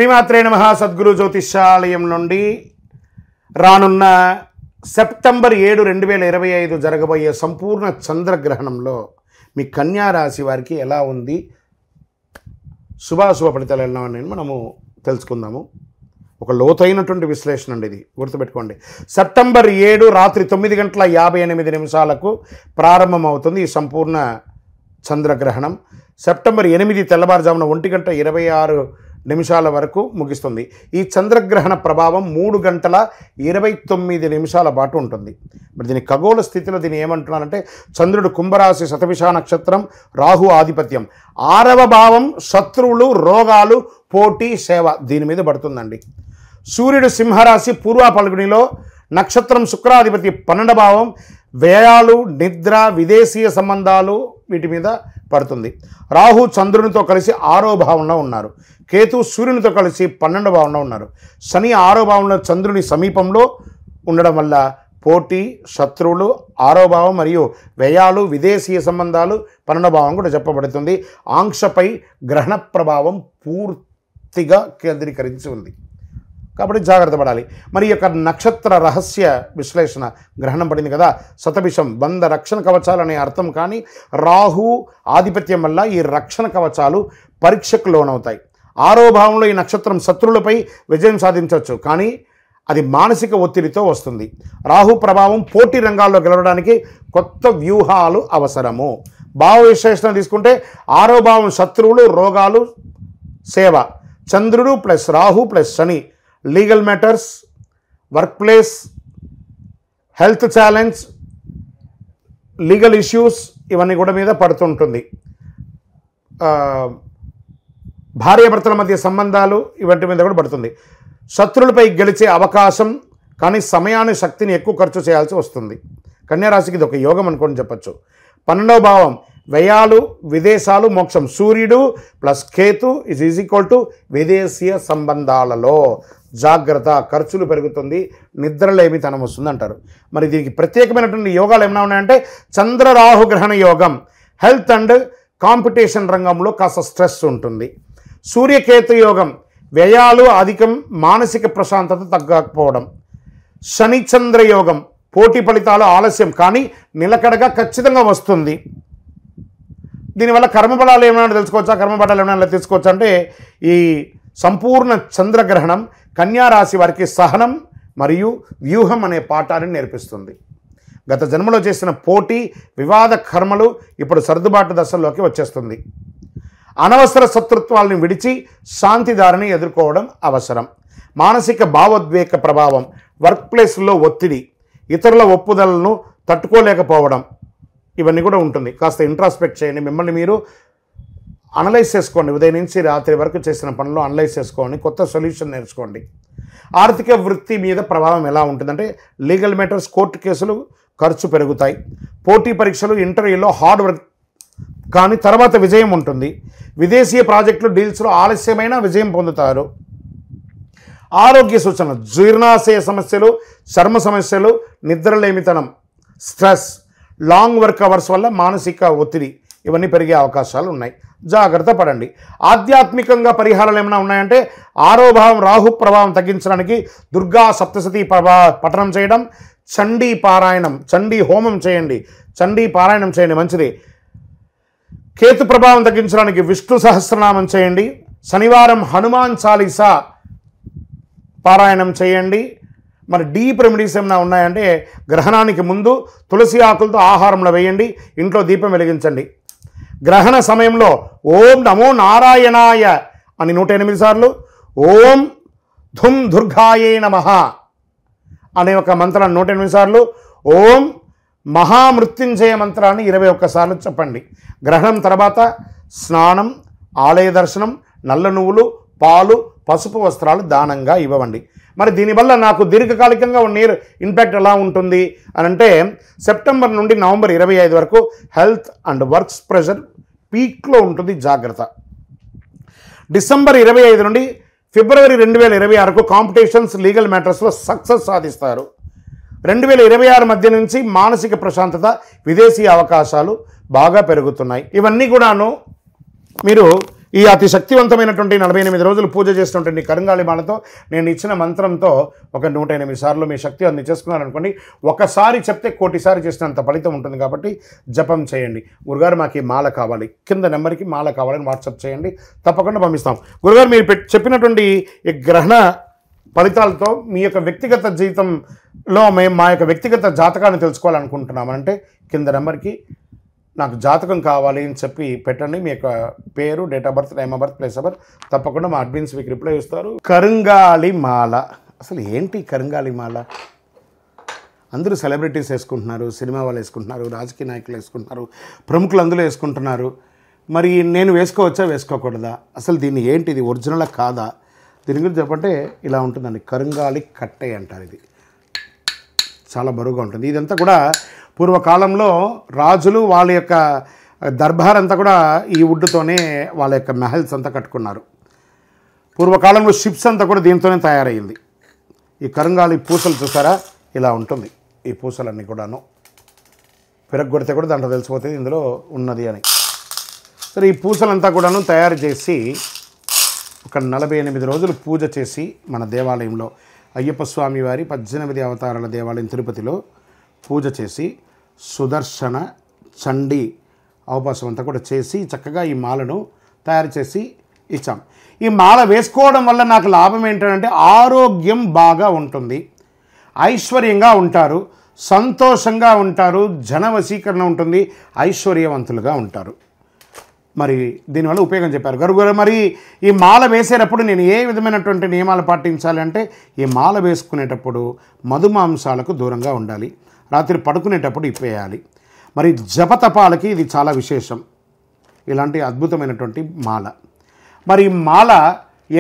శ్రీమాత్రే నమః. సద్గురు జ్యోతిష్యాలయం నుండి రానున్న సెప్టెంబర్ 7, 2025 జరగబోయే సంపూర్ణ చంద్రగ్రహణంలో మీ కన్యా రాశి వారికి ఎలా ఉంది, శుభాశుభ ఫలితాలు ఎలా ఉన్నాయని మనము తెలుసుకుందాము. ఒక లోతైనటువంటి విశ్లేషణ అండి ఇది, గుర్తుపెట్టుకోండి. సెప్టెంబర్ 7 రాత్రి 9:58 ప్రారంభమవుతుంది ఈ సంపూర్ణ చంద్రగ్రహణం. సెప్టెంబర్ 8 తెల్లవారుజామున 1:26 వరకు ముగిస్తుంది. ఈ చంద్రగ్రహణ ప్రభావం 3:29 పాటు ఉంటుంది. మరి దీని ఖగోళ స్థితిలో దీన్ని ఏమంటున్నారంటే, చంద్రుడు కుంభరాశి, శతభిష నక్షత్రం, రాహు ఆధిపత్యం, 6వ భావం శత్రువులు, రోగాలు, పోటీ, సేవ దీని మీద పడుతుందండి. సూర్యుడు సింహరాశి, పూర్వ ఫల్గునిలో, నక్షత్రం శుక్రాధిపతి, 12వ భావం, వ్యయాలు, నిద్ర, విదేశీయ సంబంధాలు వీటి మీద పడుతుంది. రాహు చంద్రునితో కలిసి 6వ భావంలో ఉన్నారు. కేతు సూర్యునితో కలిసి 12వ భావంలో ఉన్నారు. శని 6వ భావంలో చంద్రుని సమీపంలో ఉండడం వల్ల పోటీ, శత్రువులు, 6వ భావం మరియు వ్యయాలు, విదేశీయ సంబంధాలు 12వ భావం కూడా చెప్పబడుతుంది. ఆంక్షపై గ్రహణ ప్రభావం పూర్తిగా కేంద్రీకరించి ఉంది కాబట్టి జాగ్రత్త పడాలి. మరి ఈ యొక్క నక్షత్ర రహస్య విశ్లేషణ, గ్రహణం పడింది కదా, శతభిషం బంధ రక్షణ కవచాలు అనే అర్థం. కానీ రాహు ఆధిపత్యం వల్ల ఈ రక్షణ కవచాలు పరీక్షకు లోనవుతాయి. 6వ భావంలో ఈ నక్షత్రం శత్రువులపై విజయం సాధించవచ్చు, కానీ అది మానసిక ఒత్తిడితో వస్తుంది. రాహు ప్రభావం పోటీ రంగాల్లో గెలవడానికి కొత్త వ్యూహాలు అవసరము. భావ విశ్లేషణ తీసుకుంటే 6వ భావం శత్రువులు, రోగాలు, సేవ. చంద్రుడు plus Rahu plus Shani legal matters, work place, health challenge, legal issues ఇవన్నీ కూడా మీద పడుతుంటుంది. భార్యాభర్తల మధ్య సంబంధాలు ఇవంటి మీద కూడా పడుతుంది. శత్రువులపై గెలిచే అవకాశం, కానీ సమయాన్ని, శక్తిని ఎక్కువ ఖర్చు చేయాల్సి వస్తుంది. కన్యారాశికి ఇది ఒక యోగం అనుకోని చెప్పచ్చు. 12వ భావం వ్యయాలు, విదేశాలు, మోక్షం. సూర్యుడు ప్లస్ కేతు ఈజ్ విదేశీయ సంబంధాలలో జాగ్రత్త, ఖర్చులు పెరుగుతుంది, నిద్రలేమితనం వస్తుంది అంటారు. మరి దీనికి ప్రత్యేకమైనటువంటి యోగాలు ఏమైనా ఉన్నాయంటే, చంద్రరాహు గ్రహణ యోగం. హెల్త్ అండ్ కాంపిటీషన్ రంగంలో కాస్త స్ట్రెస్ ఉంటుంది. సూర్యకేతు యోగం, వ్యయాలు అధికం, మానసిక ప్రశాంతత తగ్గకపోవడం. శనిచంద్ర యోగం, పోటీ ఫలితాలు ఆలస్యం, కానీ నిలకడగా ఖచ్చితంగా వస్తుంది. దీనివల్ల కర్మఫలాలు ఏమైనా తెలుసుకోవచ్చా, కర్మఫలాలు ఏమైనా తెలుసుకోవచ్చా అంటే, ఈ సంపూర్ణ చంద్రగ్రహణం కన్యారాశి వారికి సహనం మరియు వ్యూహం అనే పాఠాన్ని నేర్పిస్తుంది. గత జన్మలో చేసిన పోటీ, వివాద కర్మలు ఇప్పుడు సర్దుబాటు దశల్లోకి వచ్చేస్తుంది. అనవసర శత్రుత్వాలను విడిచి శాంతిదారిని ఎదుర్కోవడం అవసరం. మానసిక భావోద్వేగ ప్రభావం, వర్క్ ప్లేస్లో ఒత్తిడి, ఇతరుల ఒప్పుదలను తట్టుకోలేకపోవడం ఇవన్నీ కూడా ఉంటుంది. కాస్త ఇంట్రాస్పెక్ట్ చేయండి, మిమ్మల్ని మీరు అనలైజ్ చేసుకోండి. ఉదయం నుంచి రాత్రి వరకు చేసిన పనులు అనలైజ్ చేసుకోండి, కొత్త సొల్యూషన్ నేర్చుకోండి. ఆర్థిక వృత్తి మీద ప్రభావం ఎలా ఉంటుందంటే, లీగల్ మ్యాటర్స్, కోర్టు కేసులు, ఖర్చు పెరుగుతాయి. పోటీ పరీక్షలు, ఇంటర్వ్యూలో హార్డ్ వర్క్, కానీ తర్వాత విజయం ఉంటుంది. విదేశీయ ప్రాజెక్టులు, డీల్స్లో ఆలస్యమైన విజయం పొందుతారు. ఆరోగ్య సూచనలు, జీర్ణాశయ సమస్యలు, చర్మ సమస్యలు, నిద్రలేమితనం, స్ట్రెస్, లాంగ్ వర్క్ అవర్స్ వల్ల మానసిక ఒత్తిడి ఇవన్నీ పెరిగే అవకాశాలు ఉన్నాయి. జాగ్రత్త పడండి. ఆధ్యాత్మికంగా పరిహారాలు ఏమైనా ఉన్నాయంటే, 6వ భావం రాహు ప్రభావం తగ్గించడానికి దుర్గా సప్తశతి పఠనం చేయడం, చండీ పారాయణం, చండీ హోమం చేయండి, చండీ పారాయణం చేయండి, మంచిది. కేతు ప్రభావం తగ్గించడానికి విష్ణు సహస్రనామం చేయండి. శనివారం హనుమాన్ చాలీసా పారాయణం చేయండి. మరి డీప్ రెమెడీస్ ఏమైనా ఉన్నాయంటే, గ్రహణానికి ముందు తులసి ఆకులతో ఆహారంలో వేయండి, ఇంట్లో దీపం వెలిగించండి. గ్రహణ సమయంలో ఓం నమో నారాయణాయ అని 108 సార్లు, ఓం ధుం దుర్గాయే నమః అనే ఒక మంత్రాన్ని 108 సార్లు, ఓం మహామృత్యుంజయ మంత్రాన్ని 21 సార్లు చెప్పండి. గ్రహణం తర్వాత స్నానం, ఆలయ దర్శనం, నల్ల నువ్వులు, పాలు, పసుపు వస్త్రాలు దానంగా ఇవ్వండి. మరి దీనివల్ల నాకు దీర్ఘకాలికంగా నీరు ఇంపాక్ట్ ఎలా ఉంటుంది అని అంటే, సెప్టెంబర్ నుండి నవంబర్ 25 వరకు హెల్త్ అండ్ వర్క్స్ ప్రెషర్ పీక్లో ఉంటుంది, జాగ్రత్త. డిసెంబర్ 25 నుండి ఫిబ్రవరి 2026 వరకు కాంపిటీషన్స్, లీగల్ మ్యాటర్స్లో సక్సెస్ సాధిస్తారు. 2026 మధ్య నుంచి మానసిక ప్రశాంతత, విదేశీ అవకాశాలు బాగా పెరుగుతున్నాయి. ఇవన్నీ కూడాను మీరు ఈ అతి శక్తివంతమైనటువంటి 48 రోజులు పూజ చేసినటువంటి కరుంగాళి మాలతో నేను ఇచ్చిన మంత్రంతో ఒక 108 సార్లు మీ శక్తి అన్ని చేసుకున్నారనుకోండి, ఒకసారి చెప్తే కోటిసారి చేసినంత ఫలితం ఉంటుంది. కాబట్టి జపం చేయండి. గురుగారు మాకు ఈ మాల కావాలి, కింద నెంబర్కి మాల కావాలని వాట్సాప్ చేయండి, తప్పకుండా పంపిస్తాం. గురుగారు మీరు చెప్పినటువంటి ఈ గ్రహణ ఫలితాలతో మీ యొక్క వ్యక్తిగత జీవితంలో మేము మా యొక్క వ్యక్తిగత జాతకాన్ని తెలుసుకోవాలనుకుంటున్నామంటే కింద నెంబర్కి నాకు జాతకం కావాలి అని చెప్పి పెట్టండి. మీ యొక్క పేరు, date of birth, time of birth, place of birth, తప్పకుండా మా అడ్మిన్స్ మీకు రిప్లై ఇస్తారు. కరుంగాళి మాల అసలు ఏంటి? కరుంగాళి మాల అందరూ సెలబ్రిటీస్ వేసుకుంటున్నారు, సినిమా వాళ్ళు వేసుకుంటున్నారు, రాజకీయ నాయకులు వేసుకుంటున్నారు, ప్రముఖులు అందులో వేసుకుంటున్నారు. మరి నేను వేసుకోవచ్చా వేసుకోకూడదా? అసలు దీన్ని ఏంటి, ఇది ఒరిజినలా కాదా? దీని గురించి చెప్పంటే ఇలా ఉంటుందండి. కరుంగాళి కట్టె అంటారు. ఇది చాలా బరువుగా ఉంటుంది. ఇదంతా కూడా పూర్వకాలంలో రాజులు వాళ్ళ యొక్క దర్బార్ అంతా కూడా ఈ వుడ్తోనే వాళ్ళ యొక్క మెహల్స్ అంతా కట్టుకున్నారు. పూర్వకాలంలో షిప్స్ అంతా కూడా దీంతోనే తయారయ్యింది. ఈ కరుంగాళి పూసలు చూసారా, ఇలా ఉంటుంది. ఈ పూసలన్నీ కూడాను పెరగొడితే కూడా దాంట్లో తెలిసిపోతుంది ఇందులో ఉన్నది అని. సరే, ఈ పూసలంతా కూడాను తయారు చేసి ఒక 48 రోజులు పూజ చేసి మన దేవాలయంలో అయ్యప్ప స్వామి వారి 18 అవతారాల దేవాలయం తిరుపతిలో పూజ చేసి సుదర్శన చండీ అవకాశం అంతా కూడా చేసి చక్కగా ఈ మాలను తయారు చేసి ఇచ్చాం. ఈ మాల వేసుకోవడం వల్ల నాకు లాభం ఏంటంటే ఆరోగ్యం బాగా ఉంటుంది, ఐశ్వర్యంగా ఉంటారు, సంతోషంగా ఉంటారు, జన వశీకరణ ఉంటుంది, ఐశ్వర్యవంతులుగా ఉంటారు. మరి దీనివల్ల ఉపయోగం చెప్పారు గురుగారు. మరి ఈ మాల వేసేటప్పుడు నేను ఏ విధమైనటువంటి నియమాలు పాటించాలి అంటే, ఈ మాల వేసుకునేటప్పుడు మధుమాంసాలకు దూరంగా ఉండాలి, రాత్రి పడుకునేటప్పుడు ఇప్పేయాలి. మరి జపతపాలకి ఇది చాలా విశేషం, ఇలాంటి అద్భుతమైనటువంటి మాల. మరి ఈ మాల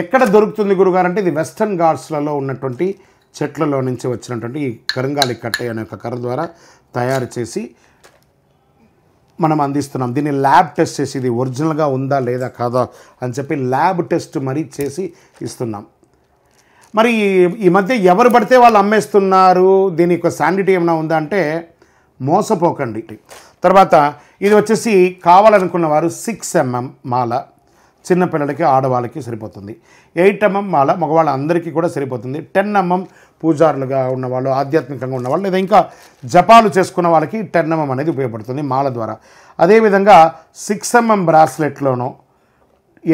ఎక్కడ దొరుకుతుంది గురుగారు అంటే, ఇది వెస్టర్న్ ఘాట్స్లలో ఉన్నటువంటి చెట్లలో నుంచి వచ్చినటువంటి ఈ కరుంగాళి కట్టె అనే ఒక కర్ర ద్వారా తయారు చేసి మనం అందిస్తున్నాం. దీన్ని ల్యాబ్ టెస్ట్ చేసి ఇది ఒరిజినల్గా ఉందా లేదా కాదా అని చెప్పి ల్యాబ్ టెస్ట్ మరీ చేసి ఇస్తున్నాం. మరి ఈ మధ్య ఎవరు పడితే వాళ్ళు అమ్మేస్తున్నారు, దీనికి ఒక శాండిటీ ఏమైనా ఉందా అంటే మోసపోకండి. తర్వాత ఇది వచ్చేసి కావాలనుకున్న వారు 6 mm మాల చిన్నపిల్లలకి ఆడవాళ్ళకి సరిపోతుంది, 8 mm మాల మగవాళ్ళందరికీ కూడా సరిపోతుంది, 10 mm పూజారులుగా ఉన్నవాళ్ళు, ఆధ్యాత్మికంగా ఉన్నవాళ్ళు, లేదా ఇంకా జపాలు చేసుకున్న వాళ్ళకి 10 mm అనేది ఉపయోగపడుతుంది మాల ద్వారా. అదేవిధంగా 6 mm బ్రాస్లెట్లోనో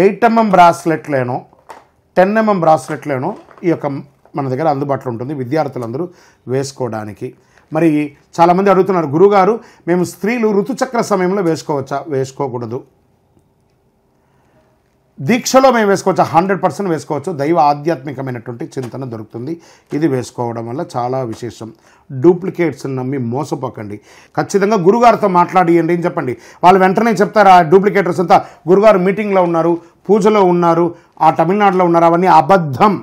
8 mm బ్రాస్లెట్లోనో 10 mm బ్రాస్లెట్లోనో ఈ యొక్క మన దగ్గర అందుబాటులో ఉంటుంది విద్యార్థులందరూ వేసుకోవడానికి. మరి చాలామంది అడుగుతున్నారు, గురుగారు మేము స్త్రీలు ఋతుచక్ర సమయంలో వేసుకోవచ్చా? వేసుకోకూడదు. దీక్షలో మేము వేసుకోవచ్చు, 100% వేసుకోవచ్చు. దైవ ఆధ్యాత్మికమైనటువంటి చింతన దొరుకుతుంది. ఇది వేసుకోవడం వల్ల చాలా విశేషం. డూప్లికేట్స్ని నమ్మి మోసపోకండి. ఖచ్చితంగా గురుగారితో మాట్లాడియండి అని చెప్పండి. వాళ్ళు వెంటనే చెప్తారు ఆ డూప్లికేటర్స్ అంతా గురుగారు మీటింగ్లో ఉన్నారు, పూజలో ఉన్నారు, ఆ తమిళనాడులో ఉన్నారు, అవన్నీ అబద్ధం.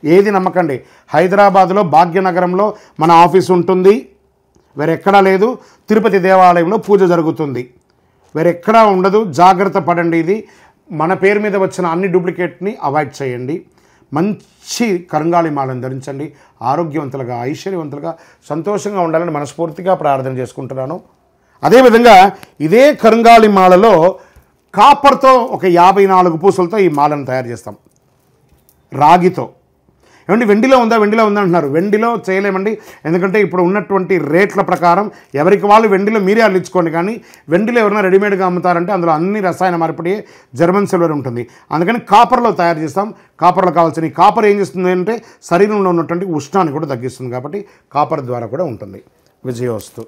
ఏది నమ్మకండి. హైదరాబాద్లో భాగ్యనగరంలో మన ఆఫీస్ ఉంటుంది, వేరెక్కడా లేదు. తిరుపతి దేవాలయంలో పూజ జరుగుతుంది, వేరెక్కడా ఉండదు. జాగ్రత్త పడండి. ఇది మన పేరు మీద వచ్చిన అన్ని డూప్లికేట్ని అవాయిడ్ చేయండి. మంచి కరుంగాళి మాలను ధరించండి. ఆరోగ్యవంతులుగా, ఐశ్వర్యవంతులుగా, సంతోషంగా ఉండాలని మనస్ఫూర్తిగా ప్రార్థన చేసుకుంటున్నాను. అదేవిధంగా ఇదే కరుంగాళి మాలలో కాపర్తో ఒక 54 పూసలతో ఈ మాలను తయారు చేస్తాం, రాగితో. ఏమండి వెండిలో ఉందా అంటున్నారు. వెండిలో చేయలేమండి, ఎందుకంటే ఇప్పుడు ఉన్నటువంటి రేట్ల ప్రకారం ఎవరికి వాళ్ళు వెండిలో మీరే అల్లించుకోండి. కానీ వెండిలో ఎవరైనా రెడీమేడ్గా అమ్ముతారంటే అందులో అన్ని రసాయన మార్పిడి, జర్మన్ సిల్వర్ ఉంటుంది. అందుకని కాపర్లో తయారు చేస్తాం. కాపర్లో కావాల్సిన కాపర్ ఏం చేస్తుంది అంటే శరీరంలో ఉన్నటువంటి ఉష్ణాన్ని కూడా తగ్గిస్తుంది. కాబట్టి కాపర్ ద్వారా కూడా ఉంటుంది. విజయోస్తు.